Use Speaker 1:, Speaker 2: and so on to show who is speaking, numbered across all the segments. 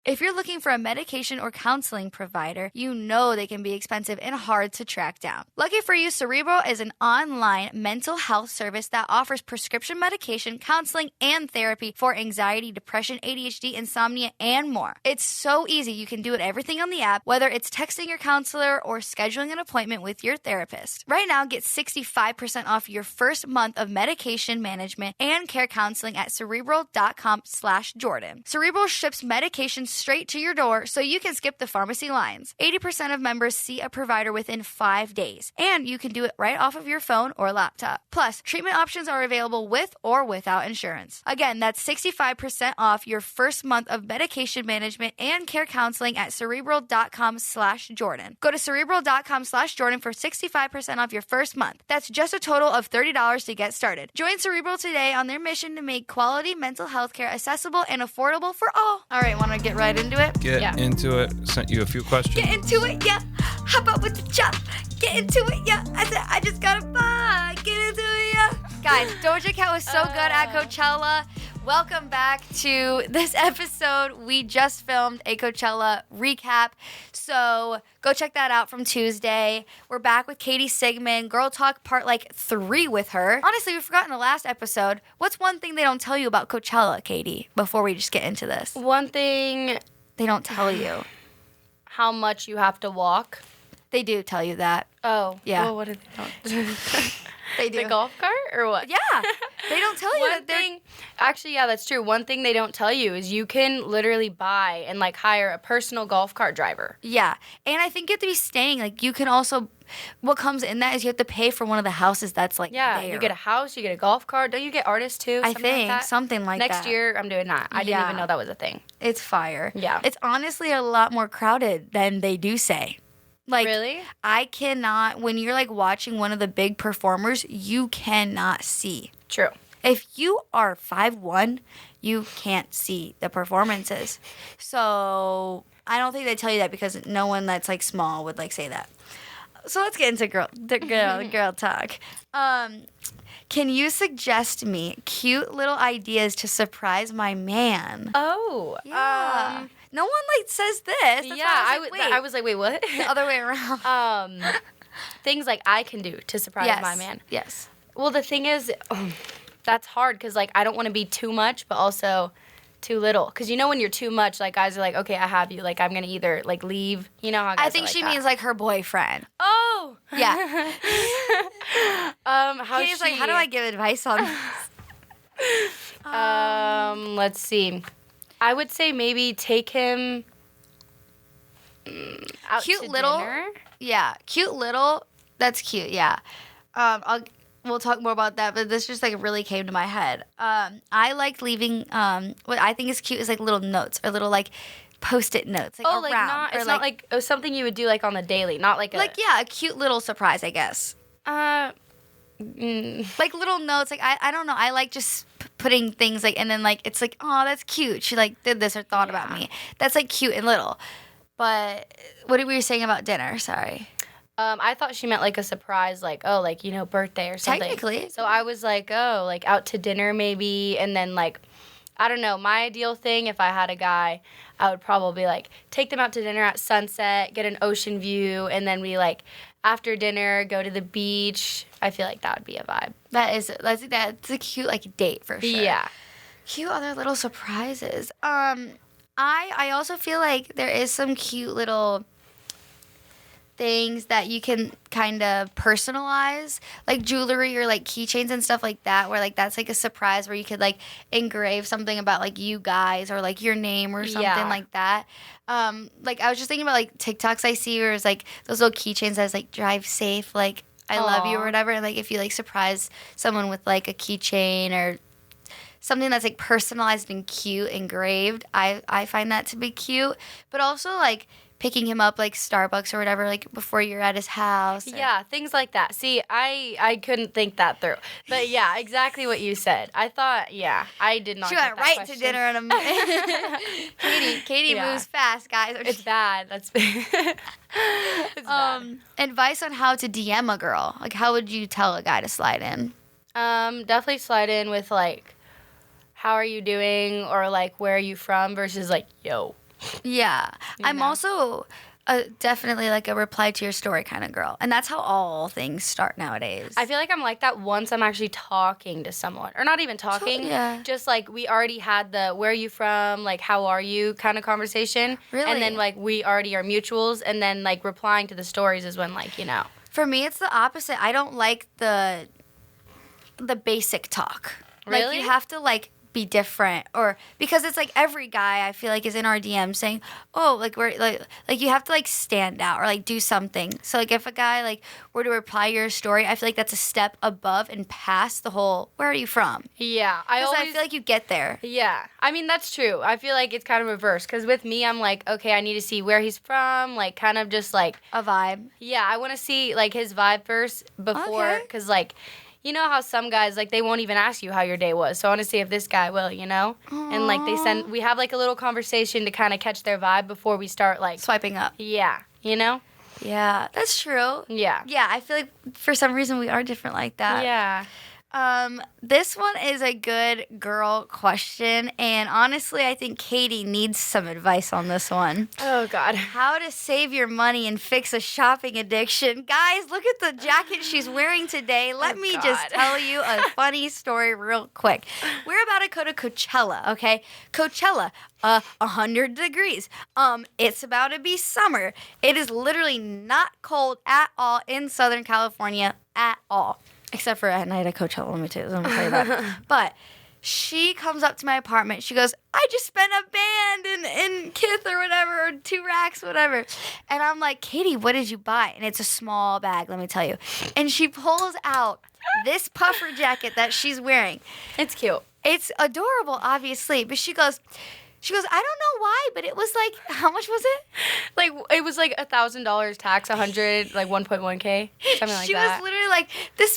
Speaker 1: If you're looking for a medication or counseling provider, you know they can be expensive and hard to track down. Lucky for you, Cerebral is an online mental health service that offers prescription medication, counseling, and therapy for anxiety, depression, ADHD, insomnia, and more. It's so easy. You can do everything on the app, whether it's texting your counselor or scheduling an appointment with your therapist. Right now, get 65% off your first month of medication management and care counseling at Cerebral.com/Jordyn. Cerebral ships medication straight to your door so you can skip the pharmacy lines. 80% of members see a provider within 5 days, and you can do it right off of your phone or laptop. Plus, treatment options are available with or without insurance. Again, that's 65% off your first month of medication management and care counseling at Cerebral.com/Jordyn. Go to Cerebral.com/Jordyn for 65% off your first month. That's just a total of $30 to get started. Join Cerebral today on their mission to make quality mental health care accessible and affordable for all. All right, want to get right into it?
Speaker 2: Get into it. Sent you a few questions.
Speaker 1: Get into it, yeah. How about with the chop? Get into it, yeah. I said, I just got to buy. Get into it, yeah. Guys, Doja Cat was so good at Coachella. Welcome back to this episode. We just filmed a Coachella recap, so go check that out from Tuesday. We're back with Katie Sigmond, Girl Talk Part 3 with her. Honestly, we forgot in the last episode, what's one thing they don't tell you about Coachella, Katie, before we just get into this?
Speaker 3: One thing
Speaker 1: they don't tell you.
Speaker 3: How much you have to walk.
Speaker 1: They do tell you that.
Speaker 3: Oh.
Speaker 1: Yeah.
Speaker 3: Well, what do they don't?
Speaker 1: They do.
Speaker 3: The golf cart or what?
Speaker 1: Yeah. They don't tell you
Speaker 3: One
Speaker 1: that they're...
Speaker 3: thing, actually, yeah, that's true. One thing they don't tell you is you can literally buy and, hire a personal golf cart driver.
Speaker 1: Yeah. And I think you have to be staying. You can also... What comes in that is you have to pay for one of the houses that's,
Speaker 3: Yeah,
Speaker 1: there.
Speaker 3: you get a house, you get a golf cart. Don't you get artists, too?
Speaker 1: I think. Something like that.
Speaker 3: Next year, I'm doing that. I didn't even know that was a thing.
Speaker 1: It's fire.
Speaker 3: Yeah.
Speaker 1: It's honestly a lot more crowded than they do say.
Speaker 3: Really?
Speaker 1: I cannot, when you're watching one of the big performers, you cannot see.
Speaker 3: True.
Speaker 1: If you are 5'1", you can't see the performances. So I don't think they tell you that because no one that's small would say that. So let's get into girl talk. Can you suggest me cute little ideas to surprise my man?
Speaker 3: Oh.
Speaker 1: Yeah. No one says this. That's why
Speaker 3: I was like, wait, what?
Speaker 1: The other way around.
Speaker 3: Things I can do to surprise my man.
Speaker 1: Yes.
Speaker 3: Well, the thing is, that's hard because I don't want to be too much, but also too little. Because when you're too much, guys are okay, I have you. I'm gonna either leave. You know how guys
Speaker 1: I think
Speaker 3: are
Speaker 1: she
Speaker 3: that.
Speaker 1: means her boyfriend.
Speaker 3: Oh.
Speaker 1: Yeah.
Speaker 3: She's
Speaker 1: how do I give advice on this?
Speaker 3: Let's see. I would say maybe take him out
Speaker 1: cute
Speaker 3: to
Speaker 1: little
Speaker 3: dinner.
Speaker 1: Yeah, cute little. That's cute. Yeah. We'll talk more about that, but this just really came to my head. I like leaving what I think is cute is little notes or little post-it notes around.
Speaker 3: It's not something you would do on the daily, not
Speaker 1: a cute little surprise, I guess. Little notes. I don't know. I like just putting things and then it's oh, that's cute. She did this or thought about me. That's cute and little. But what were you saying about dinner? Sorry.
Speaker 3: I thought she meant a surprise, birthday or something.
Speaker 1: Technically.
Speaker 3: So I was out to dinner maybe, and then I don't know. My ideal thing, if I had a guy, I would probably take them out to dinner at sunset, get an ocean view, and then we after dinner go to the beach. I feel that would be a vibe.
Speaker 1: That's a cute date for sure.
Speaker 3: Yeah.
Speaker 1: Cute other little surprises. I also feel there is some cute little things that you can kind of personalize, jewelry or keychains and stuff like that, where that's a surprise where you could engrave something about you guys or your name or something like that. I was just thinking about TikToks I see where it's those little keychains that's drive safe, I love you or whatever, and if you surprise someone with a keychain or something that's personalized and cute engraved, I find that to be cute. But also picking him up Starbucks or whatever before you're at his house.
Speaker 3: Yeah, things like that. See, I couldn't think that through. But yeah, exactly what you said. I thought, I did not.
Speaker 1: She went right to dinner in a minute. Katie moves fast, guys.
Speaker 3: It's bad. That's it's bad.
Speaker 1: Advice on how to DM a girl. How would you tell a guy to slide in?
Speaker 3: Definitely slide in with how are you doing, or where are you from, versus yo.
Speaker 1: Yeah. I'm
Speaker 3: know?
Speaker 1: also definitely like a reply to your story kind of girl. And that's how all things start nowadays.
Speaker 3: I feel like I'm like that once I'm actually talking to someone. Or not even talking.
Speaker 1: yeah.
Speaker 3: Just like we already had the where are you from, like how are you kind of conversation.
Speaker 1: Really?
Speaker 3: And then like we already are mutuals. And then like replying to the stories is when like,
Speaker 1: For me, it's the opposite. I don't like the basic talk.
Speaker 3: Really?
Speaker 1: Like, you have to, like, be different. Or, because it's, like, every guy, I feel like, is in our DM saying, oh, like, we're, like, you have to, like, stand out or, like, do something. So, like, if a guy, like, were to reply your story, I feel like that's a step above and past the whole, where are you from?
Speaker 3: Yeah.
Speaker 1: Because I feel like you get there.
Speaker 3: Yeah. I mean, that's true. I feel like it's kind of reversed. Because with me, I'm like, okay, I need to see where he's from. Like, kind of just, like.
Speaker 1: A vibe.
Speaker 3: Yeah, I want to see, like, his vibe first before.
Speaker 1: Okay.
Speaker 3: Because, like. You know how some guys, like, they won't even ask you how your day was. So I want to see if this guy will,
Speaker 1: Aww.
Speaker 3: And, like, we have, like, a little conversation to kind of catch their vibe before we start, like.
Speaker 1: Swiping up.
Speaker 3: Yeah,
Speaker 1: Yeah, that's true.
Speaker 3: Yeah.
Speaker 1: Yeah, I feel like for some reason we are different like that.
Speaker 3: Yeah.
Speaker 1: This one is a good girl question, and honestly, I think Katie needs some advice on this one.
Speaker 3: Oh, God.
Speaker 1: How to save your money and fix a shopping addiction. Guys, look at the jacket she's wearing today. Let me just tell you a funny story real quick. We're about to go to Coachella, okay? Coachella, 100 degrees. It's about to be summer. It is literally not cold at all in Southern California at all. Except for at night at Coachella, let me tell you that. But she comes up to my apartment. She goes, I just spent a band in Kith or whatever, or 2 racks, whatever. And I'm like, Katie, what did you buy? And it's a small bag, let me tell you. And she pulls out this puffer jacket that she's wearing.
Speaker 3: It's cute.
Speaker 1: It's adorable, obviously. But she goes, I don't know why, but it was like, how much was it?
Speaker 3: Like, it was like $1,000 tax, 100, like 1.1K, something like
Speaker 1: she
Speaker 3: that.
Speaker 1: was literally like, I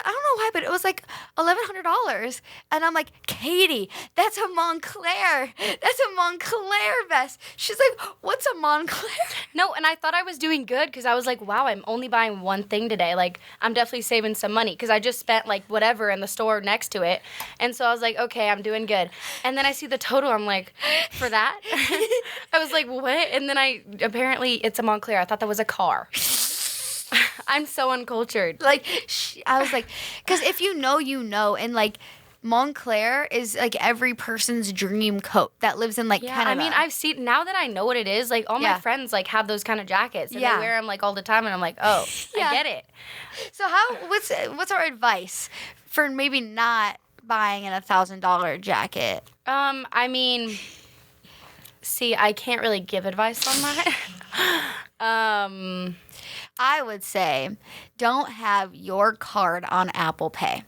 Speaker 1: don't know why, but it was like $1,100. And I'm like, Katie, that's a Montclair. That's a Montclair vest. She's like, what's a Montclair?
Speaker 3: No, and I thought I was doing good because I was like, wow, I'm only buying one thing today. Like, I'm definitely saving some money because I just spent like whatever in the store next to it. And so I was like, okay, I'm doing good. And then I see the total. I'm like, for that? I was like, what? And then apparently it's a Montclair. I thought that was a car. I'm so uncultured.
Speaker 1: Like, I was like, because if you know, you know. And like, Montclair is like every person's dream coat that lives in like Canada.
Speaker 3: I mean, I've seen, now that I know what it is, like all my friends like have those kind of jackets and they wear them like all the time and I'm like, oh, I get it.
Speaker 1: So what's our advice for maybe not buying a $1,000 jacket?
Speaker 3: I mean, see, I can't really give advice on that.
Speaker 1: I would say don't have your card on Apple Pay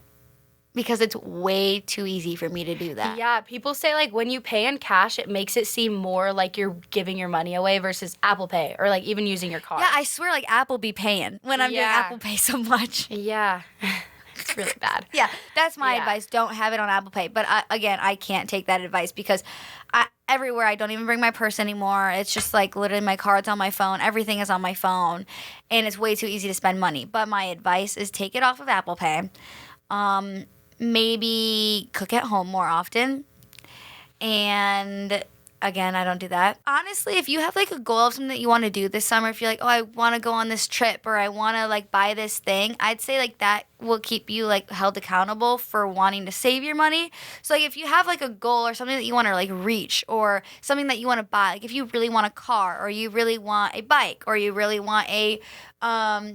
Speaker 1: because it's way too easy for me to do that.
Speaker 3: Yeah, people say like when you pay in cash, it makes it seem more like you're giving your money away versus Apple Pay or like even using your card.
Speaker 1: Yeah, I swear like Apple be paying when I'm doing Apple Pay so much.
Speaker 3: Yeah. It's really bad.
Speaker 1: Yeah, that's my advice. Don't have it on Apple Pay. But again, I can't take that advice because everywhere I don't even bring my purse anymore. It's just like literally my card's on my phone. Everything is on my phone. And it's way too easy to spend money. But my advice is take it off of Apple Pay. Maybe cook at home more often. And again, I don't do that. Honestly, if you have like a goal of something that you want to do this summer, if you're like, oh, I want to go on this trip or I want to like buy this thing, I'd say like that will keep you like held accountable for wanting to save your money. So like if you have like a goal or something that you want to like reach or something that you want to buy, like if you really want a car or you really want a bike or you really want a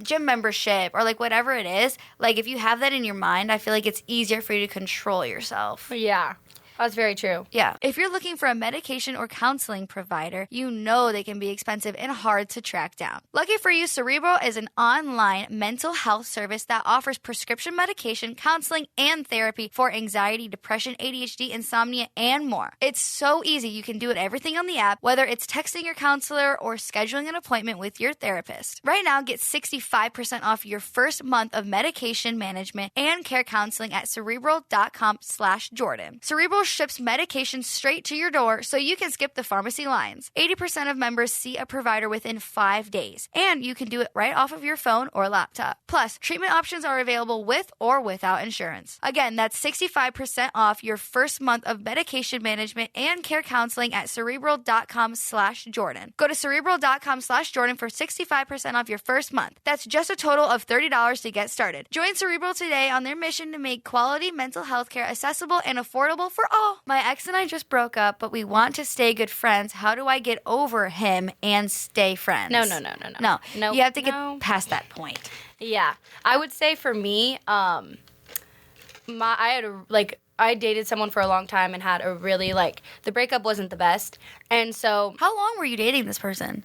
Speaker 1: gym membership or like whatever it is, like if you have that in your mind, I feel like it's easier for you to control yourself.
Speaker 3: Yeah. That's very true.
Speaker 1: Yeah. If you're looking for a medication or counseling provider, you know they can be expensive and hard to track down. Lucky for you, Cerebral is an online mental health service that offers prescription medication, counseling, and therapy for anxiety, depression, ADHD, insomnia, and more. It's so easy. You can do everything on the app, whether it's texting your counselor or scheduling an appointment with your therapist. Right now, get 65% off your first month of medication management and care counseling at Cerebral.com/Jordyn. Cerebral ships medication straight to your door so you can skip the pharmacy lines. 80% of members see a provider within 5 days, and you can do it right off of your phone or laptop. Plus, treatment options are available with or without insurance. Again, that's 65% off your first month of medication management and care counseling at Cerebral.com/Jordyn. Go to Cerebral.com/Jordyn for 65% off your first month. That's just a total of $30 to get started. Join Cerebral today on their mission to make quality mental health care accessible and affordable for all. My ex and I just broke up, but we want to stay good friends. How do I get over him and stay friends?
Speaker 3: No.
Speaker 1: No. You have to get past that point.
Speaker 3: Yeah. I would say for me, I dated someone for a long time and had a really, the breakup wasn't the best. And so...
Speaker 1: How long were you dating this person?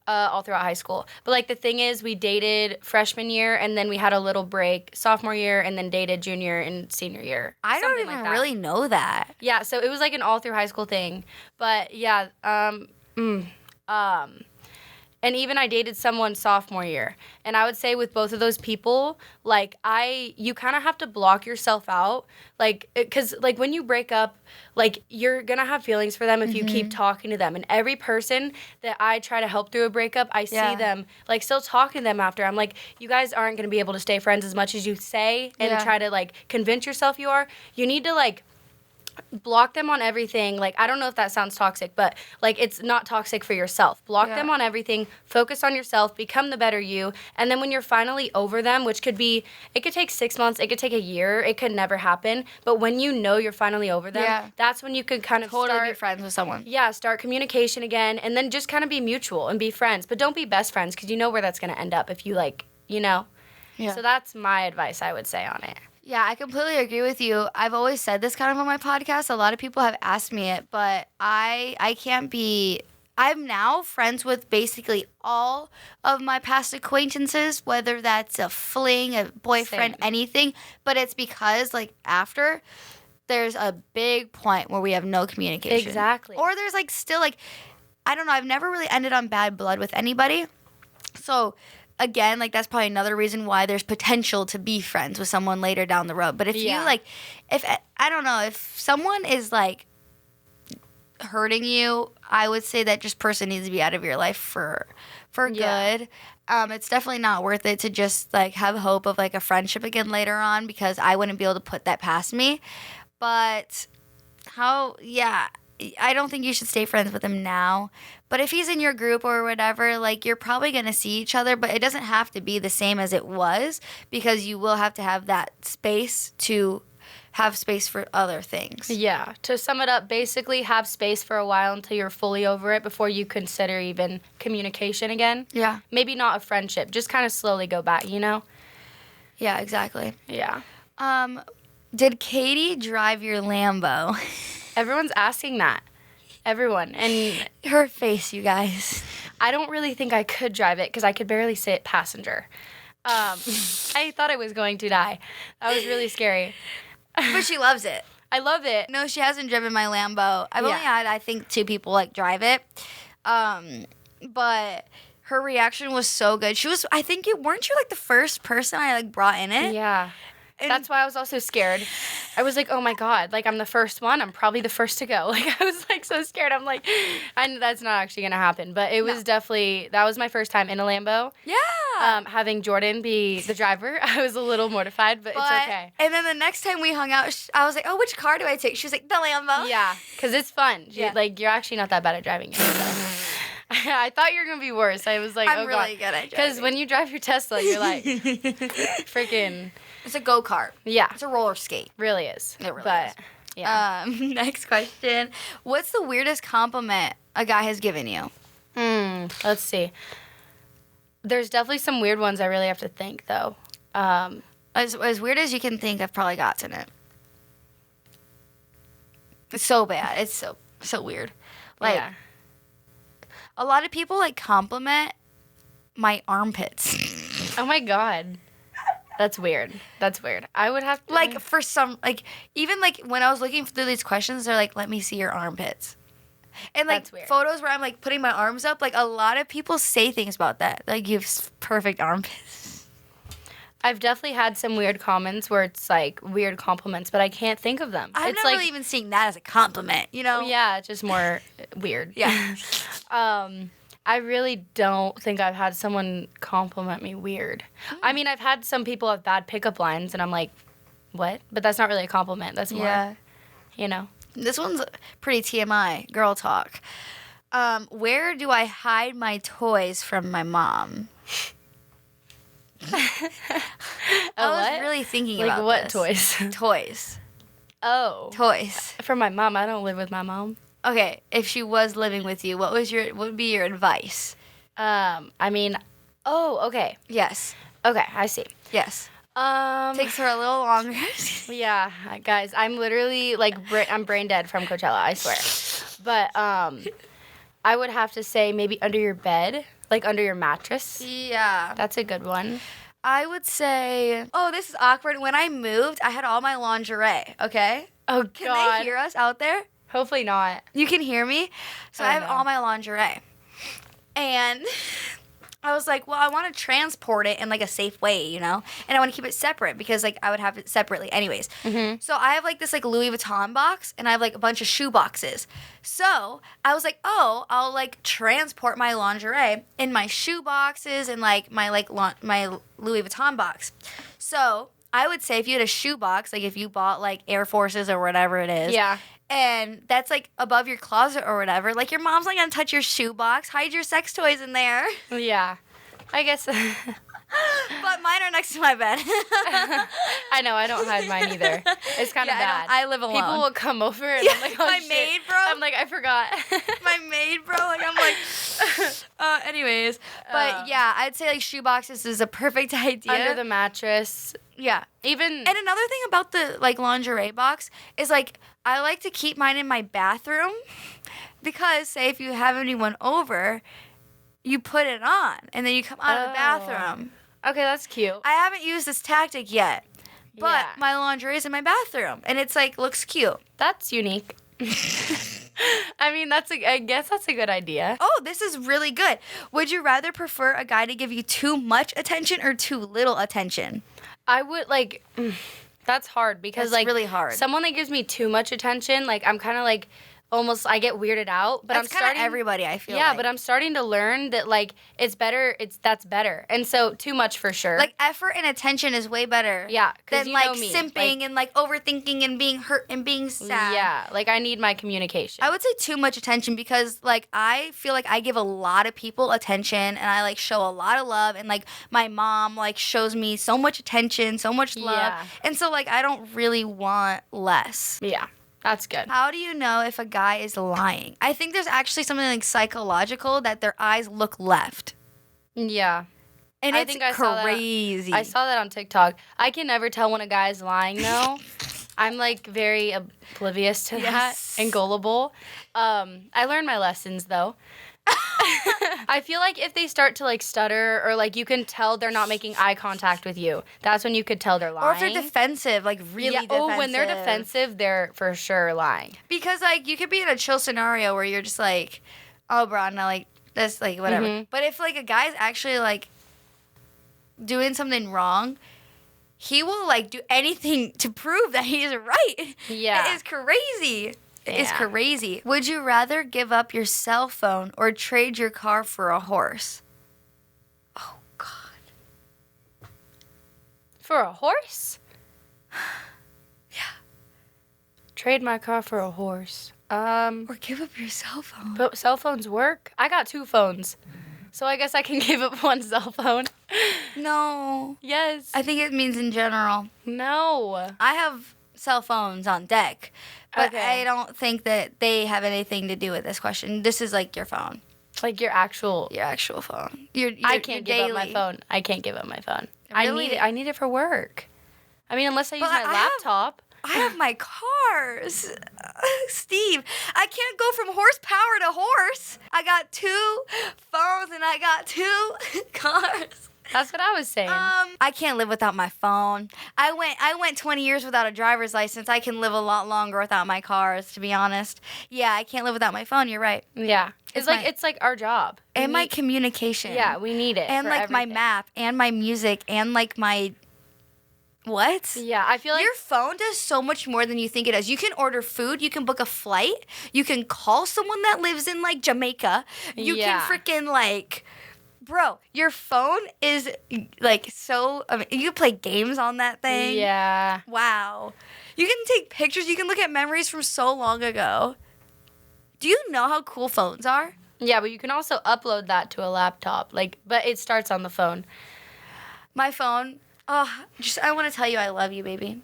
Speaker 3: All throughout high school. But, the thing is, we dated freshman year, and then we had a little break sophomore year, and then dated junior and senior year.
Speaker 1: I don't even really know that.
Speaker 3: Yeah, so it was, an all through high school thing. But, yeah, and even I dated someone sophomore year. And I would say with both of those people, you kind of have to block yourself out. Because, when you break up, you're going to have feelings for them if you keep talking to them. And every person that I try to help through a breakup, I see them, still talking to them after. I'm like, you guys aren't going to be able to stay friends as much as you say and try to, convince yourself you are. You need to, block them on everything. I don't know if that sounds toxic, but it's not toxic for yourself. Block them on everything, focus on yourself, become the better you, and then when you're finally over them, which could take 6 months, it could take a year, it could never happen, but when you know you're finally over them, that's when you could kind of
Speaker 1: totally be friends with someone.
Speaker 3: Yeah, start communication again, and then just kind of be mutual and be friends, but don't be best friends, because you know where that's going to end up if you Yeah. So that's my advice, I would say, on it.
Speaker 1: Yeah, I completely agree with you. I've always said this kind of on my podcast. A lot of people have asked me it, but I can't be... I'm now friends with basically all of my past acquaintances, whether that's a fling, a boyfriend, anything. But it's because, after, there's a big point where we have no communication.
Speaker 3: Exactly.
Speaker 1: Or there's, still, I don't know. I've never really ended on bad blood with anybody. So... Again, that's probably another reason why there's potential to be friends with someone later down the road. But if you, I don't know, if someone is, hurting you, I would say that just person needs to be out of your life for good. It's definitely not worth it to just, have hope of, a friendship again later on, because I wouldn't be able to put that past me. But I don't think you should stay friends with him now. But if he's in your group or whatever, you're probably going to see each other. But it doesn't have to be the same as it was, because you will have to have that space to have space for other things.
Speaker 3: Yeah. To sum it up, basically have space for a while until you're fully over it before you consider even communication again.
Speaker 1: Yeah.
Speaker 3: Maybe not a friendship. Just kind of slowly go back, Yeah,
Speaker 1: exactly.
Speaker 3: Yeah.
Speaker 1: Did Katie drive your Lambo?
Speaker 3: Everyone's asking that. Everyone. And
Speaker 1: her face, you guys.
Speaker 3: I don't really think I could drive it because I could barely sit passenger. I thought I was going to die. That was really scary.
Speaker 1: But she loves it.
Speaker 3: I love it.
Speaker 1: No, she hasn't driven my Lambo. I've only had, I think, 2 people, drive it. But her reaction was so good. She was, I think, weren't you, the first person I, brought in it?
Speaker 3: Yeah. And that's why I was also scared. I was like, oh my God, I'm the first one. I'm probably the first to go. I was so scared. I'm like, I that's not actually going to happen. But it was definitely, that was my first time in a Lambo.
Speaker 1: Yeah.
Speaker 3: Having Jordyn be the driver, I was a little mortified, but it's okay.
Speaker 1: And then the next time we hung out, I was like, oh, which car do I take? She was like, the Lambo.
Speaker 3: Yeah, because it's fun. You're actually not that bad at driving it. So. I thought you were going to be worse. I was like,
Speaker 1: I'm really good at driving.
Speaker 3: Because when you drive your Tesla, you're freaking...
Speaker 1: It's a go-kart.
Speaker 3: Yeah.
Speaker 1: It's a roller skate.
Speaker 3: Really is.
Speaker 1: It really is.
Speaker 3: Yeah.
Speaker 1: Next question. What's the weirdest compliment a guy has given you?
Speaker 3: Let's see. There's definitely some weird ones I really have to think, though.
Speaker 1: As weird as you can think, I've probably gotten it. It's so bad. It's so weird. A lot of people, compliment my armpits.
Speaker 3: Oh, my God. That's weird. I would have to...
Speaker 1: for some... even, when I was looking through these questions, they're let me see your armpits. And,
Speaker 3: That's weird.
Speaker 1: Photos where I'm, putting my arms up, a lot of people say things about that. You have perfect armpits.
Speaker 3: I've definitely had some weird comments where it's like weird compliments, but I can't think of them.
Speaker 1: I'm
Speaker 3: it's
Speaker 1: not
Speaker 3: like,
Speaker 1: really even seeing that as a compliment, you know?
Speaker 3: yeah, it's just more weird.
Speaker 1: Yeah.
Speaker 3: I really don't think I've had someone compliment me weird. I mean, I've had some people have bad pickup lines, and I'm like, what? But that's not really a compliment. That's more, you know.
Speaker 1: This one's pretty TMI, girl talk. Where do I hide my toys from my mom? I was really thinking
Speaker 3: like
Speaker 1: about
Speaker 3: what
Speaker 1: this.
Speaker 3: toys?
Speaker 1: Toys.
Speaker 3: Oh,
Speaker 1: Toys.
Speaker 3: for my mom. I don't live with my mom.
Speaker 1: Okay, if she was living with you, what would be your advice?
Speaker 3: I mean, okay.
Speaker 1: Yes.
Speaker 3: Okay, I see.
Speaker 1: Yes.
Speaker 3: Takes
Speaker 1: Takes her a little longer.
Speaker 3: Yeah, guys, I'm literally like I'm brain dead from Coachella, I swear. But I would have to say maybe under your bed, like under your mattress.
Speaker 1: Yeah.
Speaker 3: That's a good one.
Speaker 1: I would say, this is awkward. When I moved, I had all my lingerie, okay?
Speaker 3: Oh,
Speaker 1: Can
Speaker 3: God.
Speaker 1: they hear us out there?
Speaker 3: Hopefully not.
Speaker 1: You can hear me? So I have all my lingerie. And I was like, well, I want to transport it in like a safe way, you know? And I want to keep it separate because like I would have it separately anyways. Mm-hmm. So I have like this like Louis Vuitton box and I have like a bunch of shoe boxes. So I was like, I'll like transport my lingerie in my shoe boxes and like my my Louis Vuitton box. So I would say if you had a shoe box, like if you bought like Air Forces or whatever it is.
Speaker 3: Yeah.
Speaker 1: And that's like above your closet or whatever. Like your mom's not gonna touch your shoe box. Hide your sex toys in there.
Speaker 3: Yeah. I guess.
Speaker 1: But mine are next to my bed.
Speaker 3: I know, I don't hide mine either. It's kind of bad.
Speaker 1: I live alone.
Speaker 3: People will come over and I'm like, oh,
Speaker 1: my
Speaker 3: shit.
Speaker 1: maid, bro.
Speaker 3: I'm like, I forgot.
Speaker 1: My maid, bro. Like, I'm like, anyways. But yeah, I'd say like shoe boxes is a perfect idea.
Speaker 3: Under the mattress.
Speaker 1: Yeah.
Speaker 3: Even.
Speaker 1: And another thing about the like lingerie box is like, I like to keep mine in my bathroom because say if you have anyone over, you put it on and then you come out of the bathroom.
Speaker 3: Okay, that's cute.
Speaker 1: I haven't used this tactic yet, but
Speaker 3: Yeah.
Speaker 1: my lingerie is in my bathroom and it's like looks cute.
Speaker 3: That's unique. I mean, I guess that's a good idea.
Speaker 1: Oh, this is really good. Would you rather prefer a guy to give you too much attention or too little attention?
Speaker 3: I would like. That's hard because
Speaker 1: That's really hard.
Speaker 3: Someone that gives me too much attention, like I'm kind of like almost I get weirded out. But
Speaker 1: That's
Speaker 3: I'm starting
Speaker 1: everybody. I feel
Speaker 3: yeah,
Speaker 1: like.
Speaker 3: but I'm starting to learn that like it's better. That's better, and so too much for sure.
Speaker 1: Like effort and attention is way better.
Speaker 3: Yeah, 'cause
Speaker 1: than
Speaker 3: you
Speaker 1: like
Speaker 3: know me.
Speaker 1: simping
Speaker 3: Like-
Speaker 1: and like overthinking and being hurt and being sad.
Speaker 3: yeah, like I need my communication.
Speaker 1: I would say too much attention because like I feel like I give a lot of people attention and I like show a lot of love and like my mom like shows me so much attention, so much love.
Speaker 3: Yeah.
Speaker 1: And so like I don't really want less.
Speaker 3: Yeah, that's good.
Speaker 1: How do you know if a guy is lying? I think there's actually something like psychological that their eyes look left.
Speaker 3: Yeah.
Speaker 1: And
Speaker 3: I
Speaker 1: it's
Speaker 3: think I saw that-
Speaker 1: crazy.
Speaker 3: I saw that on TikTok. I can never tell when a guy's lying though. I'm like very oblivious to
Speaker 1: Yes.
Speaker 3: that and gullible. I learned my lessons though. I feel like if they start to like stutter or like you can tell they're not making eye contact with you, that's when you could tell they're lying.
Speaker 1: Or if they're defensive, like really defensive.
Speaker 3: Oh, when they're defensive, they're for sure lying.
Speaker 1: Because like you could be in a chill scenario where you're just like, oh, bro, no, like that's like whatever.
Speaker 3: Mhm.
Speaker 1: But if like a guy's actually like doing something wrong, he will like do anything to prove that he is right.
Speaker 3: Yeah.
Speaker 1: It is crazy. It is
Speaker 3: Yeah.
Speaker 1: crazy. Would you rather give up your cell phone or trade your car for a horse? Oh God.
Speaker 3: For a horse?
Speaker 1: Yeah.
Speaker 3: Trade my car for a horse.
Speaker 1: Or give up your cell phone.
Speaker 3: But cell phones work? I got 2 phones. So I guess I can give up 1 cell phone.
Speaker 1: No.
Speaker 3: Yes.
Speaker 1: I think it means in general.
Speaker 3: No.
Speaker 1: I have cell phones on deck, but
Speaker 3: Okay.
Speaker 1: I don't think that they have anything to do with this question. This is like your phone,
Speaker 3: Like your actual.
Speaker 1: your actual phone. Your
Speaker 3: I can't
Speaker 1: your
Speaker 3: give up my
Speaker 1: daily.
Speaker 3: phone. I can't give up my phone.
Speaker 1: Really?
Speaker 3: I need it for work. I mean, unless I use
Speaker 1: But
Speaker 3: my
Speaker 1: I have-
Speaker 3: laptop.
Speaker 1: I have my cars. Steve, I can't go from horsepower to horse. I got 2 phones and I got 2 cars.
Speaker 3: That's what I was saying.
Speaker 1: I can't live without my phone. I went 20 years without a driver's license. I can live a lot longer without my cars, to be honest. Yeah, I can't live without my phone. You're right.
Speaker 3: yeah.
Speaker 1: it's
Speaker 3: It's like our job. We
Speaker 1: And my
Speaker 3: need-
Speaker 1: communication.
Speaker 3: Yeah, we need it.
Speaker 1: And
Speaker 3: for
Speaker 1: like my
Speaker 3: everything.
Speaker 1: map and my music and like my What?
Speaker 3: Yeah, I feel like
Speaker 1: Your phone does so much more than you think it does. You can order food. You can book a flight. You can call someone that lives in, like, Jamaica. You
Speaker 3: Yeah.
Speaker 1: can freaking, like... Bro, your phone is, like, so... I mean, you can play games on that thing.
Speaker 3: Yeah.
Speaker 1: Wow. You can take pictures. You can look at memories from so long ago. Do you know how cool phones are?
Speaker 3: Yeah, but you can also upload that to a laptop. Like, but it starts on the phone.
Speaker 1: My phone... Oh, I want to tell you I love you, baby.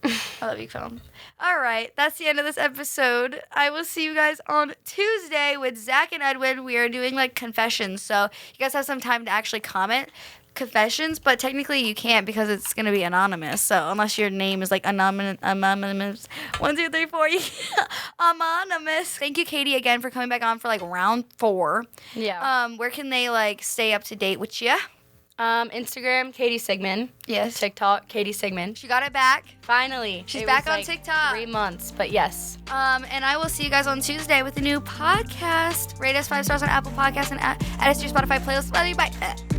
Speaker 1: I love you, phone. All right, that's the end of this episode. I will see you guys on Tuesday with Zach and Edwin. We are doing, like, confessions, so you guys have some time to actually comment confessions, but technically you can't because it's going to be anonymous, so unless your name is, like, anonymous. 1, 2, 3, 4. Anonymous. Thank you, Katie, again for coming back on for, like, round 4.
Speaker 3: Yeah.
Speaker 1: Where can they, like, stay up to date with you?
Speaker 3: Instagram, Katie Sigmond.
Speaker 1: Yes.
Speaker 3: TikTok, Katie Sigmond.
Speaker 1: She got it back.
Speaker 3: Finally.
Speaker 1: She's
Speaker 3: It
Speaker 1: back
Speaker 3: was,
Speaker 1: on
Speaker 3: like,
Speaker 1: TikTok.
Speaker 3: 3 months, but yes.
Speaker 1: And I will see you guys on Tuesday with a new podcast. Rate us 5 stars on Apple Podcasts and add us to your Spotify playlist. Love you. Bye.